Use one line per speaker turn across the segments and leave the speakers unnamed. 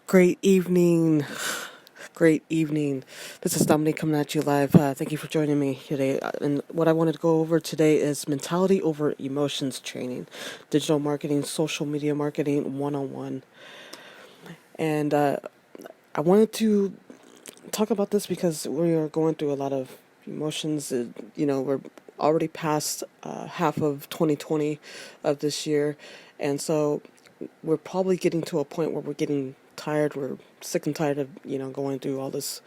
Great evening. Great evening. This is Dominique coming at you live. Thank you for joining me today. And what I wanted to go over today is mentality over emotions training, digital marketing, social media marketing 101. And I wanted to talk about this because we are going through a lot of emotions. We're already past half of 2020 of this year. And so we're probably getting to a point where we're getting tired. We're sick and tired of, going through all this,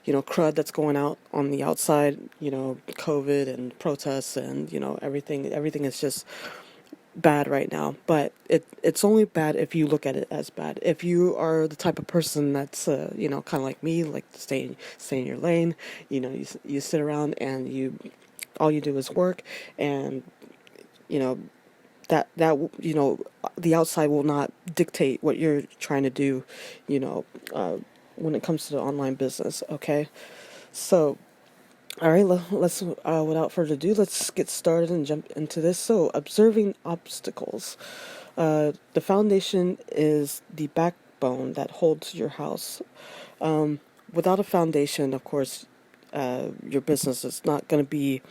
crud that's going out on the outside, COVID and protests and, everything is just bad right now. But it's only bad if you look at it as bad. If you are the type of person that's, kind of like me, like stay in your lane, you sit around and all you do is work and, you know, the outside will not dictate what you're trying to do, you know, when it comes to the online business. Okay, so all right, let's without further ado, let's get started and jump into this. So, observing obstacles. The foundation is the backbone that holds your house. Without a foundation, of course, your business is not going to be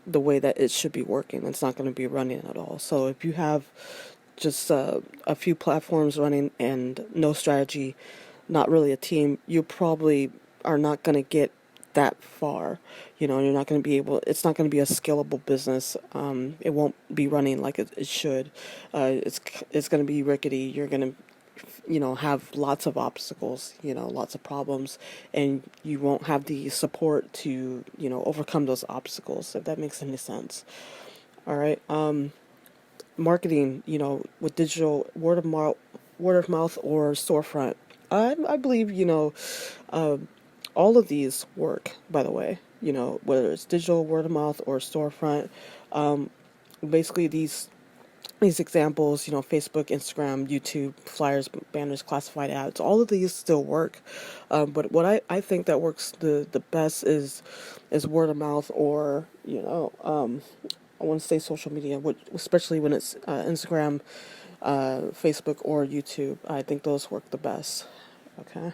the way that it should be working. It's not going to be running at all. So if you have just a few platforms running and no strategy, not really a team, you probably are not going to get that far. You're not going to be it's not going to be a scalable business. It won't be running like it should. It's going to be rickety. You're going to have lots of obstacles, lots of problems, and you won't have the support to, overcome those obstacles, if that makes any sense. All right. Marketing, with digital word of mouth or storefront. I believe, uh, all of these work, by the way, whether it's digital word of mouth or storefront. Basically these examples, Facebook, Instagram, YouTube, flyers, banners, classified ads, all of these still work. But what I think that works the best is word of mouth or, I want to say social media, especially when it's Instagram, Facebook, or YouTube. I think those work the best. Okay.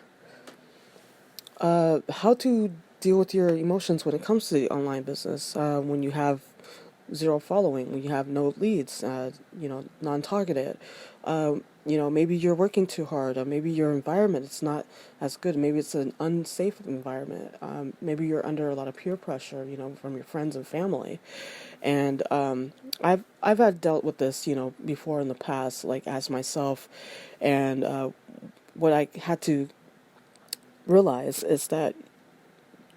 How to deal with your emotions when it comes to the online business, when you have zero following, when you have no leads, non-targeted. Maybe you're working too hard, or maybe your environment is not as good. Maybe it's an unsafe environment. Maybe you're under a lot of peer pressure, from your friends and family. And I've had dealt with this, before in the past, like as myself, and what I had to realize is that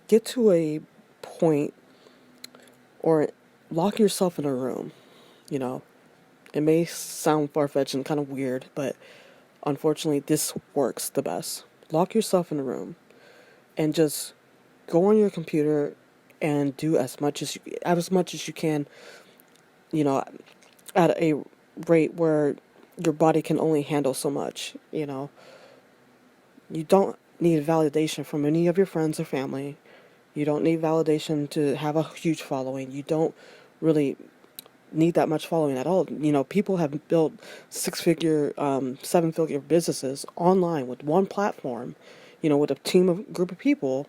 get to a point or lock yourself in a room. You know, it may sound far fetched and kind of weird, but unfortunately, this works the best. Lock yourself in a room and just go on your computer and do as much as you can. You know, at a rate where your body can only handle so much. You don't need validation from any of your friends or family. You don't need validation to have a huge following. You don't really need that much following at all. People have built 6-figure, 7-figure businesses online with one platform, with a group of people,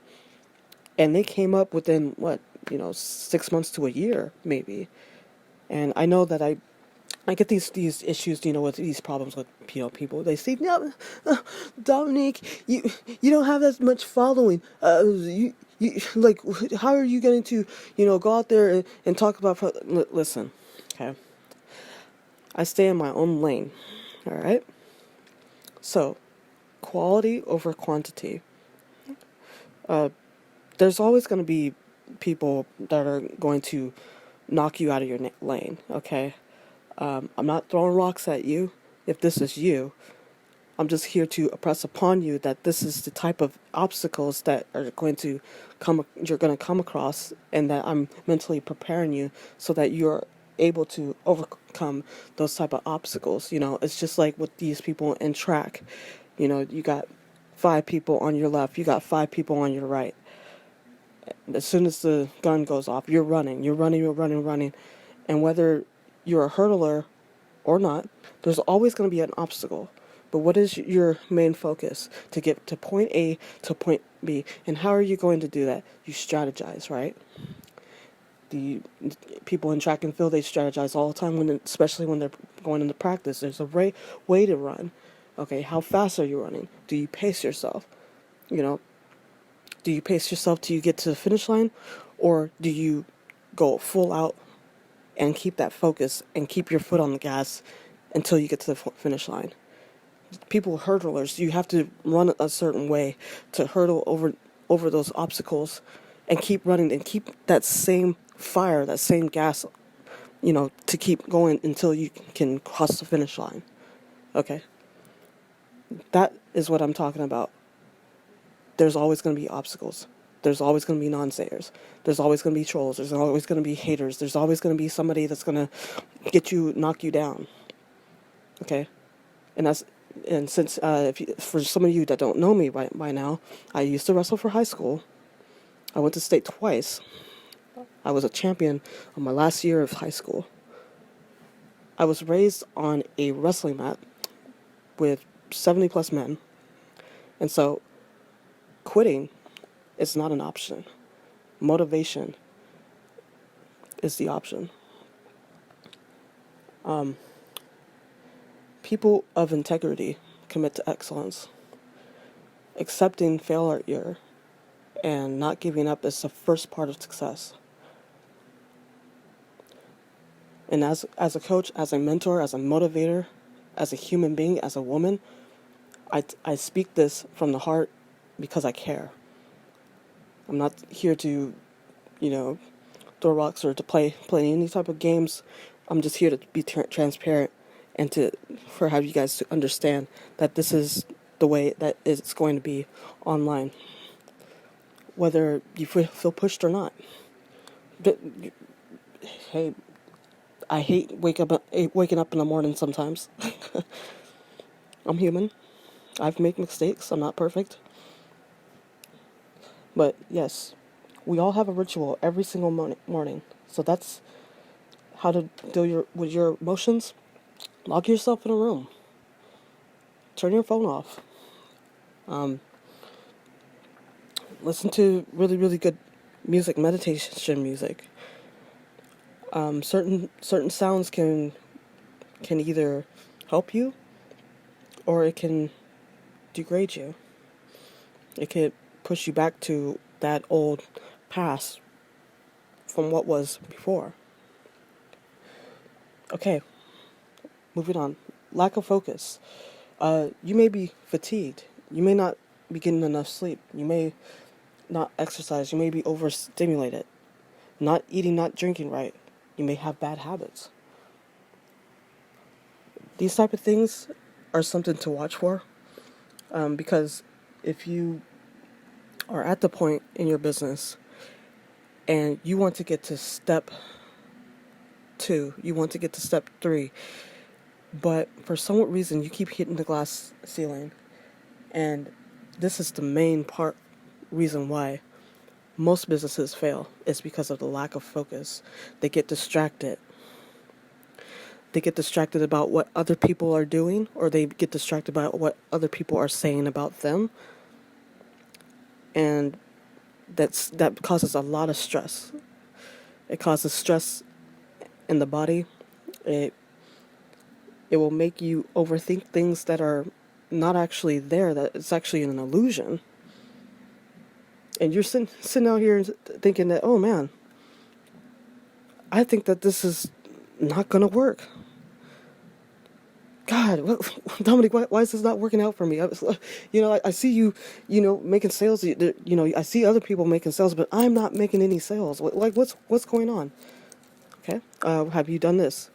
and they came up within 6 months to a year, maybe. And I know that I get these issues, with these problems with people. They say, "No, Dominique, you don't have as much following. You like, how are you going to go out there and talk about?" Listen, okay. I stay in my own lane. All right. So, quality over quantity. There's always going to be people that are going to knock you out of your lane. Okay. I'm not throwing rocks at you. If this is you, I'm just here to impress upon you that this is the type of obstacles that you're going to come across, and that I'm mentally preparing you so that you're able to overcome those type of obstacles. It's just like with these people in track. You got 5 people on your left, you got 5 people on your right. As soon as the gun goes off, you're running, running. And whether you're a hurdler or not, there's always going to be an obstacle. But what is your main focus? To get to point A to point B. And how are you going to do that? You strategize, right? The people in track and field, they strategize all the time, especially when they're going into practice. There's a way to run. Okay, how fast are you running? Do you pace yourself? You know, do you pace yourself till you get to the finish line? Or do you go full out and keep that focus and keep your foot on the gas until you get to the finish line? People, hurdlers, you have to run a certain way to hurdle over those obstacles and keep running and keep that same fire, that same gas, to keep going until you can cross the finish line. Okay? That is what I'm talking about. There's always going to be obstacles. There's always going to be non-sayers. There's always going to be trolls. There's always going to be haters. There's always going to be somebody that's going to knock you down. Okay? And since for some of you that don't know me by now, I used to wrestle for high school. I went to state twice. I was a champion on my last year of high school. I was raised on a wrestling mat with 70 plus men. And so quitting is not an option. Motivation is the option. People of integrity commit to excellence. Accepting failure and not giving up is the first part of success. And as a coach, as a mentor, as a motivator, as a human being, as a woman, I speak this from the heart because I care. I'm not here to, throw rocks or to play any type of games. I'm just here to be transparent and for have you guys to understand that this is the way that it's going to be online, whether you feel pushed or not. But, hey, I hate waking up in the morning sometimes. I'm human. I've made mistakes. I'm not perfect. But yes, we all have a ritual every single morning. So that's how to deal with your emotions. Lock yourself in a room. Turn your phone off. Listen to really, really good music, meditation music. Certain sounds can either help you or it can degrade you. It could push you back to that old past from what was before. Okay, moving on. Lack of focus. You may be fatigued. You may not be getting enough sleep. You may not exercise. You may be overstimulated. Not eating, not drinking right. You may have bad habits. These type of things are something to watch for, because if you are at the point in your business and you want to get to step 2, you want to get to step 3, but for some reason you keep hitting the glass ceiling, and this is the main reason why most businesses fail, is because of the lack of focus. They get distracted. They get distracted about what other people are doing, or they get distracted by what other people are saying about them. And that causes a lot of stress. It causes stress in the body. It will make you overthink things that are not actually there, that it's actually an illusion. And you're sitting out here thinking that, oh man, I think that this is not going to work. God, Dominic, why is this not working out for me? I see you, making sales. I see other people making sales, but I'm not making any sales. What's going on? Okay. Have you done this?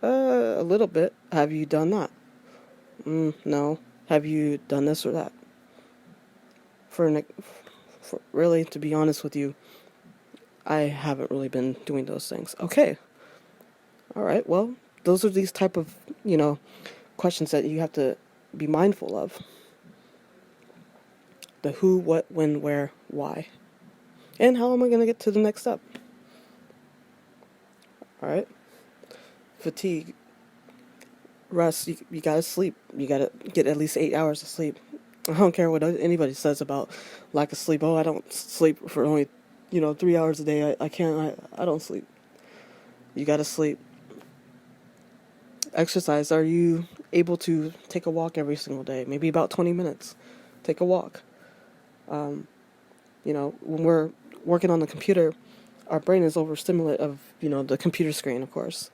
A little bit. Have you done that? No. Have you done this or that? For really, to be honest with you, I haven't really been doing those things. Okay. All right. Well, those are these type of, questions that you have to be mindful of. The who, what, when, where, why. And how am I going to get to the next step? All right. Fatigue. rest. You gotta sleep. You gotta get at least 8 hours of sleep. I don't care what anybody says about lack of sleep. Oh, I don't sleep for only, 3 hours a day. I can't. I don't sleep. You gotta sleep. Exercise. Are you able to take a walk every single day? Maybe about 20 minutes. Take a walk. When we're working on the computer, our brain is overstimulated of, the computer screen, of course.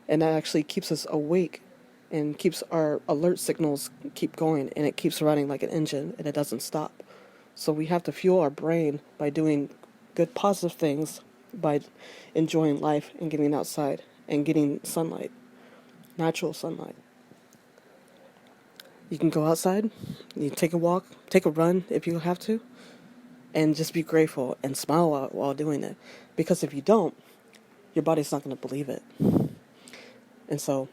And that actually keeps us awake and keeps our alert signals keep going, and it keeps running like an engine and it doesn't stop. So we have to fuel our brain by doing good positive things, by enjoying life and getting outside and getting sunlight, natural sunlight. You can go outside, you take a walk, take a run if you have to, and just be grateful and smile while doing it. Because if you don't, your body's not going to believe it. And so,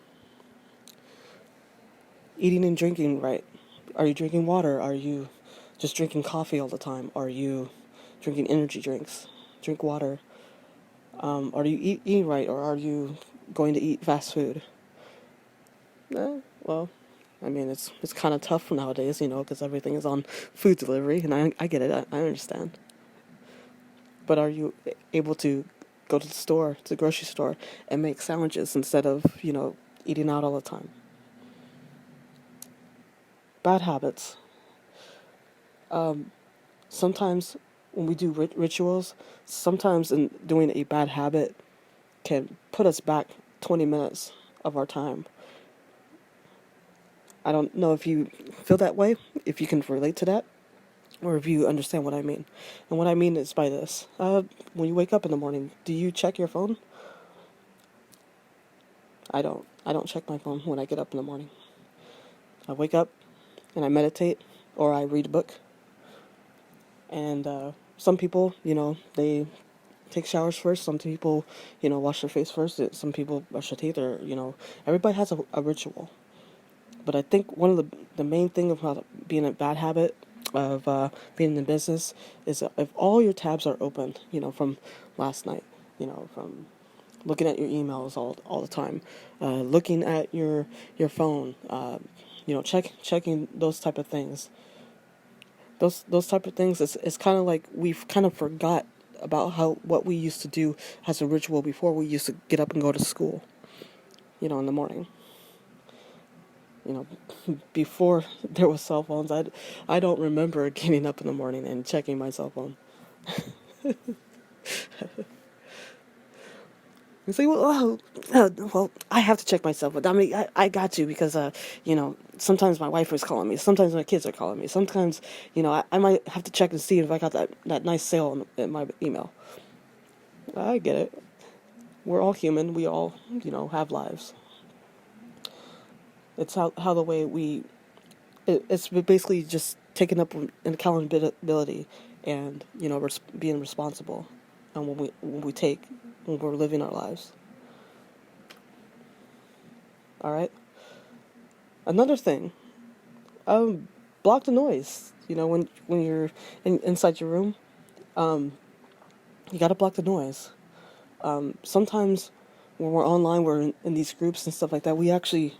eating and drinking right. Are you drinking water? Are you just drinking coffee all the time? Are you drinking energy drinks? Drink water. Are you eating right, or are you going to eat fast food? Well, I mean, it's kind of tough nowadays, because everything is on food delivery, and I get it. I understand. But are you able to go to the grocery store, and make sandwiches instead of, eating out all the time? Bad habits. Sometimes when we do rituals, sometimes in doing a bad habit can put us back 20 minutes of our time. I don't know if you feel that way, if you can relate to that, or if you understand what I mean. And what I mean is by this. When you wake up in the morning, do you check your phone? I don't. I don't check my phone when I get up in the morning. I wake up and I meditate, or I read a book. And some people, they take showers first. Some people, wash their face first. Some people brush their teeth, or, everybody has a ritual. But I think one of the main thing about being a bad habit of being in business is if all your tabs are open, from last night, from looking at your emails all the time, looking at your phone, checking those type of things. Those type of things, it's kind of like we've kind of forgot about what we used to do as a ritual before we used to get up and go to school, in the morning. Before there was cell phones, I don't remember getting up in the morning and checking my cell phone. You say, well, I have to check myself. But I mean, I got to, because, sometimes my wife was calling me. Sometimes my kids are calling me. Sometimes, I might have to check and see if I got that nice sale in my email. I get it. We're all human. We all, have lives. It's how the way it's basically just taking up an accountability and, being responsible, and when we're living our lives. All right. Another thing, block the noise. When you're inside your room, you gotta block the noise. Sometimes when we're online, we're in these groups and stuff like that. We actually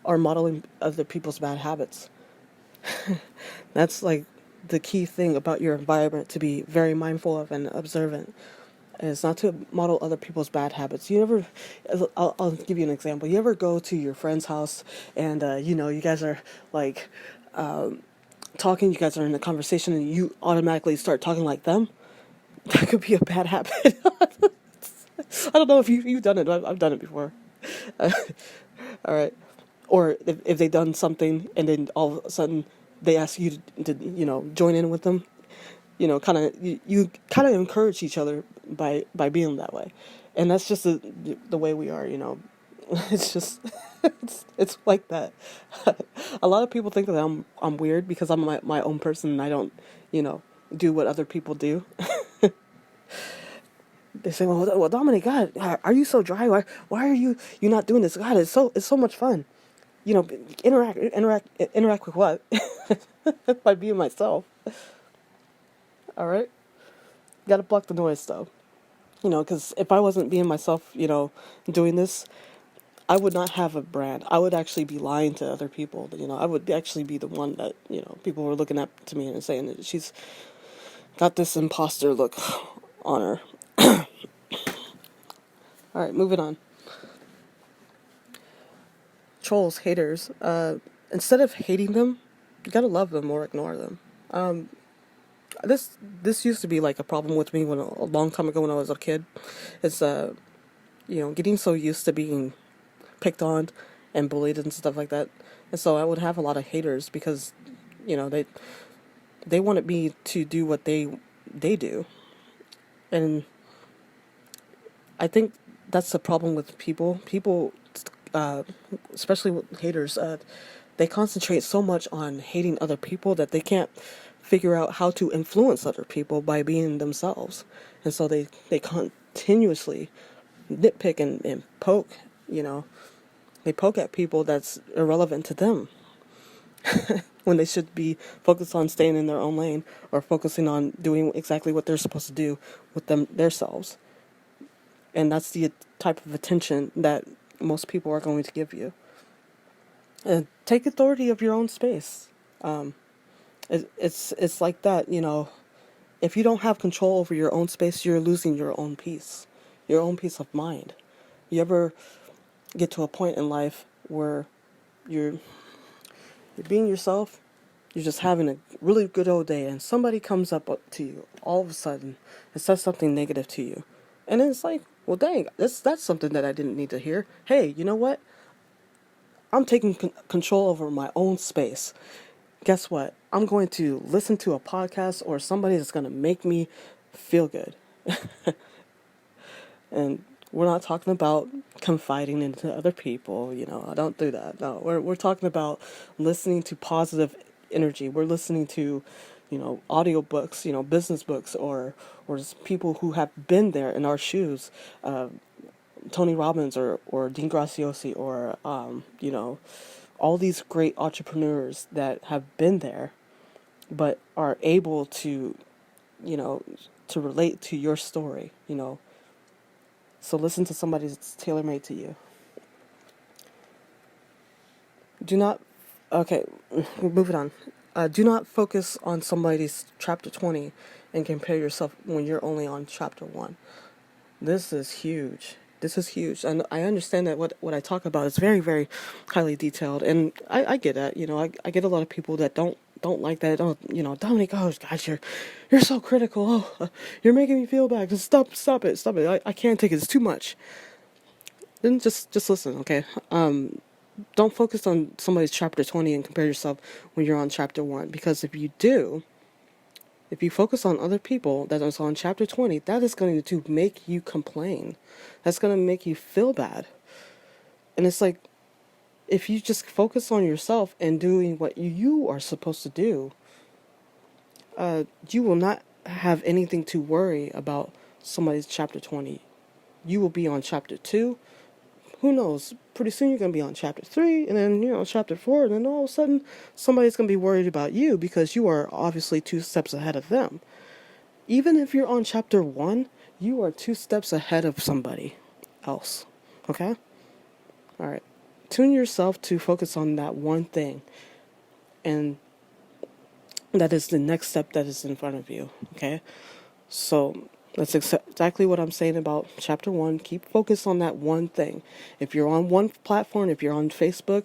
are modeling other people's bad habits. That's like the key thing about your environment to be very mindful of and observant. And it's not to model other people's bad habits. I'll give you an example. You ever go to your friend's house and, you guys are like talking, you guys are in a conversation, and you automatically start talking like them? That could be a bad habit. I don't know if you've done it. I've done it before. All right. Or if they've done something and then all of a sudden they ask you to join in with them, kind of you kind of encourage each other by being that way. And that's just the way we are. It's just it's like that. A lot of people think that I'm weird because I'm my own person, and I don't do what other people do. They say, well, Dominic, God, are you so dry? Why are you not doing this? God, it's so much fun. Interact with what? By being myself. All right. Got to block the noise, though. Because if I wasn't being myself, doing this, I would not have a brand. I would actually be lying to other people. I would actually be the one that, people were looking up to me and saying that she's got this imposter look on her. All right, moving on. Trolls, haters. Instead of hating them, you gotta love them or ignore them. This used to be like a problem with me when a long time ago when I was a kid. It's getting so used to being picked on and bullied and stuff like that, and so I would have a lot of haters because, they wanted me to do what they do, and I think that's the problem with people. People, especially with haters, they concentrate so much on hating other people that they can't figure out how to influence other people by being themselves. And so they continuously nitpick and poke, they poke at people that's irrelevant to them when they should be focused on staying in their own lane or focusing on doing exactly what they're supposed to do with themselves. And that's the type of attention that most people are going to give you. And take authority of your own space. It's like that, if you don't have control over your own space, you're losing your own peace of mind. You ever get to a point in life where you're being yourself, you're just having a really good old day, and somebody comes up to you all of a sudden and says something negative to you, and then it's like, well, dang, that's something that I didn't need to hear. Hey, you know what? I'm taking control over my own space. Guess what? I'm going to listen to a podcast or somebody that's going to make me feel good. And we're not talking about confiding into other people, I don't do that. No, we're talking about listening to positive energy. We're listening to, audiobooks, business books, or just people who have been there in our shoes. Tony Robbins or Dean Graziosi or, all these great entrepreneurs that have been there, but are able to, to relate to your story, So listen to somebody that's tailor-made to you. Okay, moving on. Do not focus on somebody's chapter 20 and compare yourself when you're only on chapter 1. This is huge. And I understand that what I talk about is very, very highly detailed. And I get that, I get a lot of people that don't like that. Oh, Dominic, oh gosh, you're so critical. Oh, you're making me feel bad. Just stop it. I can't take it. It's too much. Then just listen, okay? Don't focus on somebody's chapter 20 and compare yourself when you're on chapter 1. Because if you do, if you focus on other people that is on chapter 20, that is going to make you complain. That's going to make you feel bad. And it's like, if you just focus on yourself and doing what you are supposed to do, you will not have anything to worry about somebody's chapter 20. You will be on chapter 2. Who knows? Pretty soon you're going to be on chapter 3, and then, chapter 4, and then all of a sudden somebody's going to be worried about you because you are obviously 2 steps ahead of them. Even if you're on chapter 1, you are 2 steps ahead of somebody else. Okay? All right. Tune yourself to focus on that one thing, and that is the next step that is in front of you. Okay? So that's exactly what I'm saying about chapter 1. Keep focused on that one thing. If you're on one platform, if you're on Facebook,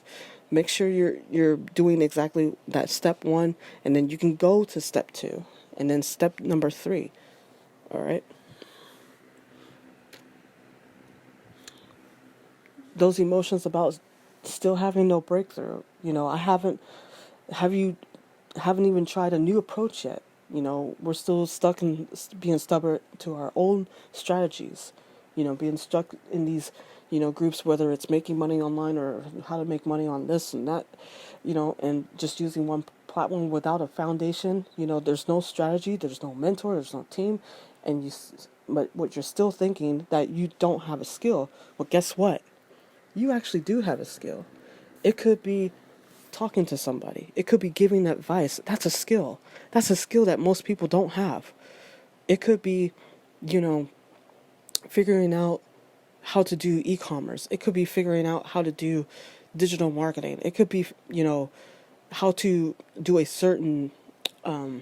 make sure you're doing exactly that step 1, and then you can go to step 2, and then step number 3. All right? Those emotions about still having no breakthrough. Haven't even tried a new approach yet. We're still stuck in being stubborn to our own strategies, being stuck in these, groups, whether it's making money online or how to make money on this and that, and just using one platform without a foundation. There's no strategy, there's no mentor, there's no team, but what you're still thinking that you don't have a skill. Well, guess what? You actually do have a skill. It could be talking to somebody. It could be giving advice. That's a skill. That's a skill that most people don't have. It could be, figuring out how to do e-commerce. It could be figuring out how to do digital marketing. It could be, how to do a certain, I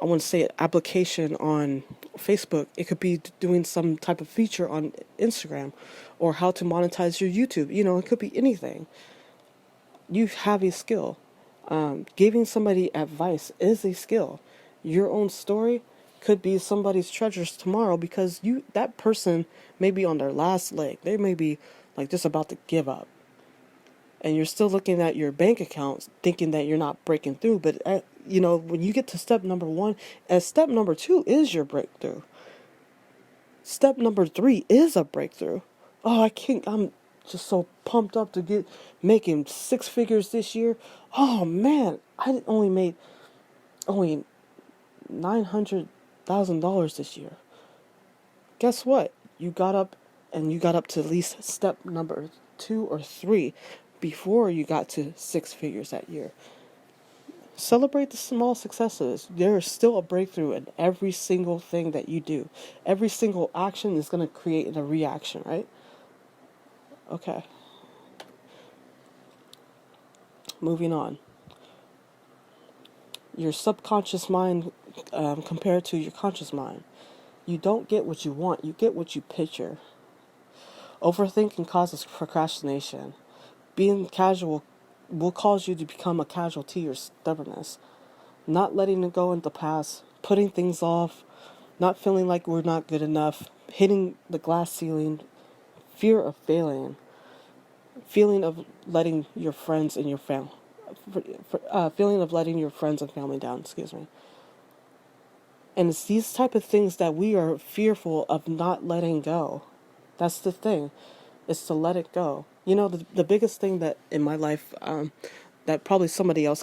want to say, application on Facebook. It could be doing some type of feature on Instagram, or how to monetize your YouTube. It could be anything. You have a skill. Giving somebody advice is a skill. Your own story could be somebody's treasures tomorrow, because that person may be on their last leg. They may be like just about to give up. And you're still looking at your bank accounts thinking that you're not breaking through. But, when you get to step number 1, and step number 2 is your breakthrough. Step number 3 is a breakthrough. Oh, I'm just so pumped up to get making 6 figures this year. Oh man, I only made $900,000 this year. Guess what? You got up to at least step number 2 or 3 before you got to 6 figures that year. Celebrate the small successes. There is still a breakthrough in every single thing that you do. Every single action is going to create a reaction, right? Okay. Moving on. Your subconscious mind compared to your conscious mind. You don't get what you want, you get what you picture. Overthinking causes procrastination. Being casual will cause you to become a casualty or stubbornness. Not letting it go in the past, putting things off, not feeling like we're not good enough, hitting the glass ceiling, fear of failing, feeling of letting your friends and your family, feeling of letting your friends and family down, And it's these type of things that we are fearful of not letting go. That's the thing, is to let it go. The biggest thing that in my life, that probably somebody else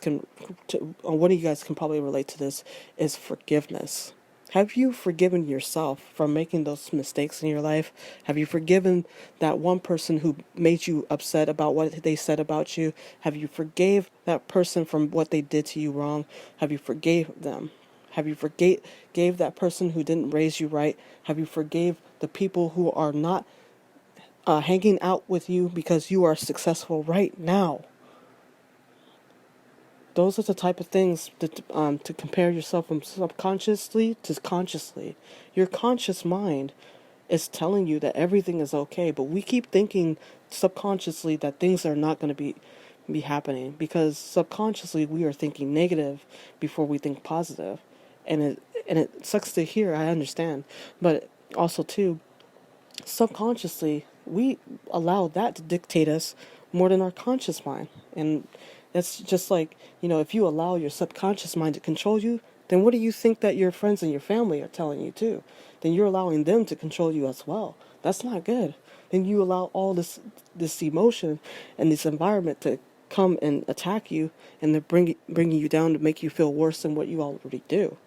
or one of you guys can probably relate to this, is forgiveness. Have you forgiven yourself from making those mistakes in your life? Have you forgiven that one person who made you upset about what they said about you? Have you forgave that person from what they did to you wrong? Have you forgave them? Have you gave that person who didn't raise you right? Have you forgave the people who are not hanging out with you because you are successful right now? Those are the type of things to compare yourself from subconsciously to consciously. Your conscious mind is telling you that everything is okay, but we keep thinking subconsciously that things are not going to be happening, because subconsciously we are thinking negative before we think positive. And it sucks to hear, I understand, but also too, subconsciously we allow that to dictate us more than our conscious mind. And it's just like, if you allow your subconscious mind to control you, then what do you think that your friends and your family are telling you too? Then you're allowing them to control you as well. That's not good. Then you allow all this emotion and this environment to come and attack you, and they're bringing you down to make you feel worse than what you already do.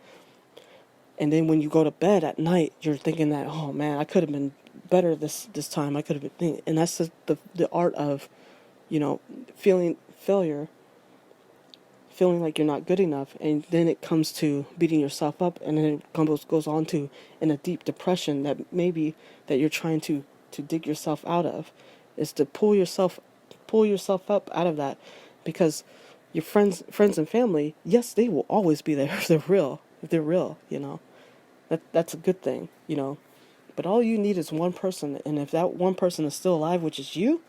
And then when you go to bed at night, you're thinking that, oh man, I could have been better this time. I could have been thinking. And that's the art of, feeling failure, feeling like you're not good enough. And then it comes to beating yourself up, and then it goes on to in a deep depression that maybe that you're trying to dig yourself out of, is to pull yourself up out of that, because your friends and family, yes, they will always be there if they're real. That's a good thing, But all you need is one person, and if that one person is still alive, which is you,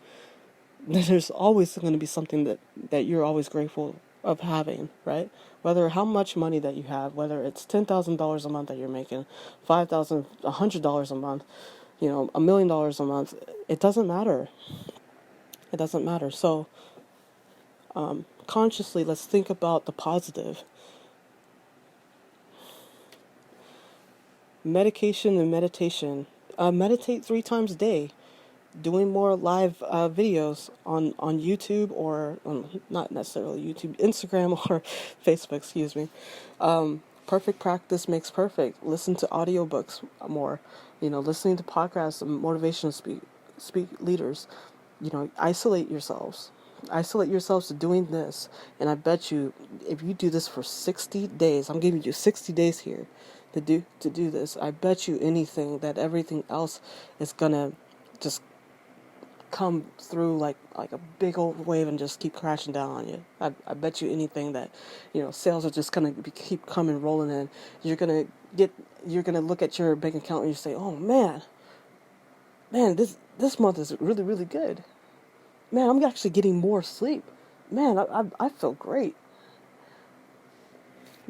then there's always going to be something that you're always grateful of having, right? Whether how much money that you have, whether it's $10,000 a month that you're making, $5,000, $100 a month, $1,000,000 a month, it doesn't matter. It doesn't matter. So, consciously, let's think about the positive. Medication and meditation. Meditate 3 times a day. Doing more live videos on YouTube, or not necessarily YouTube, Instagram or Facebook, excuse me. Perfect practice makes perfect. Listen to audiobooks more. Listening to podcasts and motivational speak leaders. Isolate yourselves. Isolate yourselves to doing this. And I bet you, if you do this for 60 days, I'm giving you 60 days here. to do this. I bet you anything that everything else is gonna just come through like a big old wave and just keep crashing down on you. I bet you anything that, sales are just gonna keep coming rolling in. You're gonna get you're gonna look at your bank account and you say, oh man, this month is really really good. Man, I'm actually getting more sleep. Man, I feel great.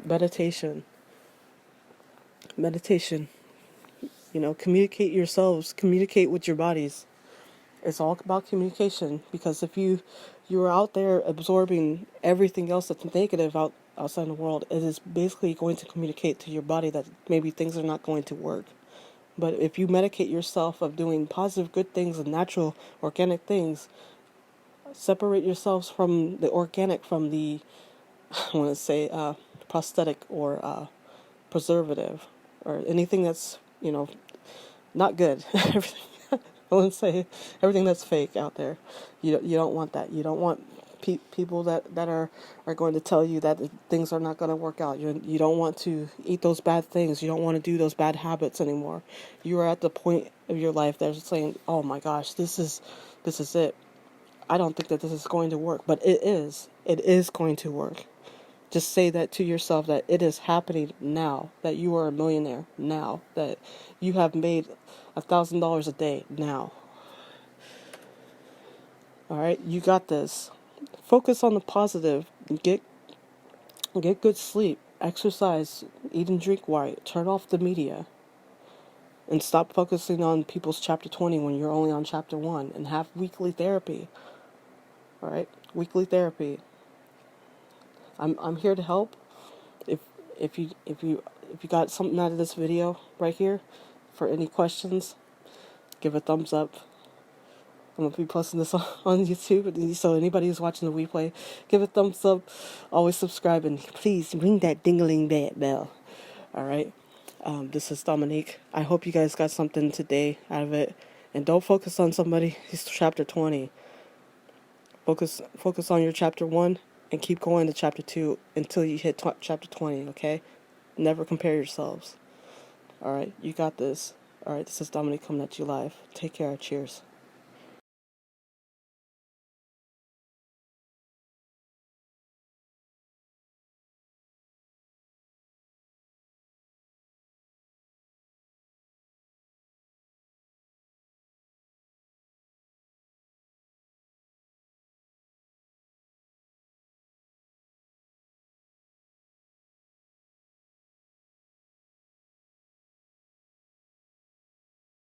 Meditation, meditation. Communicate yourselves. Communicate with your bodies. It's all about communication, because if you're out there absorbing everything else that's negative outside in the world, it is basically going to communicate to your body that maybe things are not going to work. But if you medicate yourself of doing positive, good things and natural, organic things, separate yourselves from the organic from the, I want to say, prosthetic or preservative or anything that's, not good. Everything, I wouldn't say everything that's fake out there. You don't want that. You don't want people that are going to tell you that things are not going to work out. You don't want to eat those bad things. You don't want to do those bad habits anymore. You are at the point of your life that's saying, "Oh my gosh, this is it. I don't think that this is going to work, but it is. It is going to work." Just say that to yourself, that it is happening now, that you are a millionaire now, that you have made $1,000 a day now. All right, you got this. Focus on the positive. Get good sleep, exercise, eat and drink right, turn off the media, and stop focusing on people's chapter 20 when you're only on chapter 1, and have weekly therapy. All right, weekly therapy. I'm here to help. If if you got something out of this video right here, for any questions, give a thumbs up. I'm gonna be posting this on YouTube, so anybody who's watching the replay, give a thumbs up. Always subscribe, and please ring that ding-a-ling bell. All right. This is Dominique. I hope you guys got something today out of it, and don't focus on somebody who's chapter 20. Focus on your chapter 1 and keep going to chapter 2 until you hit chapter 20. Okay. Never compare yourselves. All right. You got this. All right. This is Dominique coming at you live. Take care. Cheers.